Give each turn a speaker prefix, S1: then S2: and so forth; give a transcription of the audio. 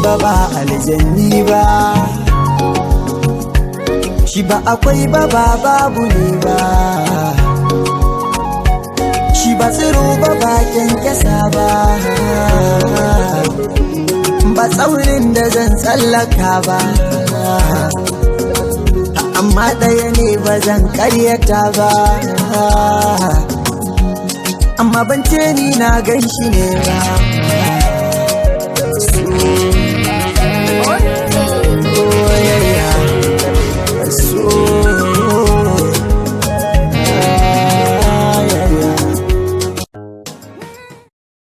S1: ba ba aljanni ba, shi ba akwai ba ba babu ne ba, shi ba tsiro ba ba kyankyasa ba, ba tsaurin da zan tsallaka ba, amma ɗaya ne ba zan karyata ba, amma ban ce ni na gan shi ne ba.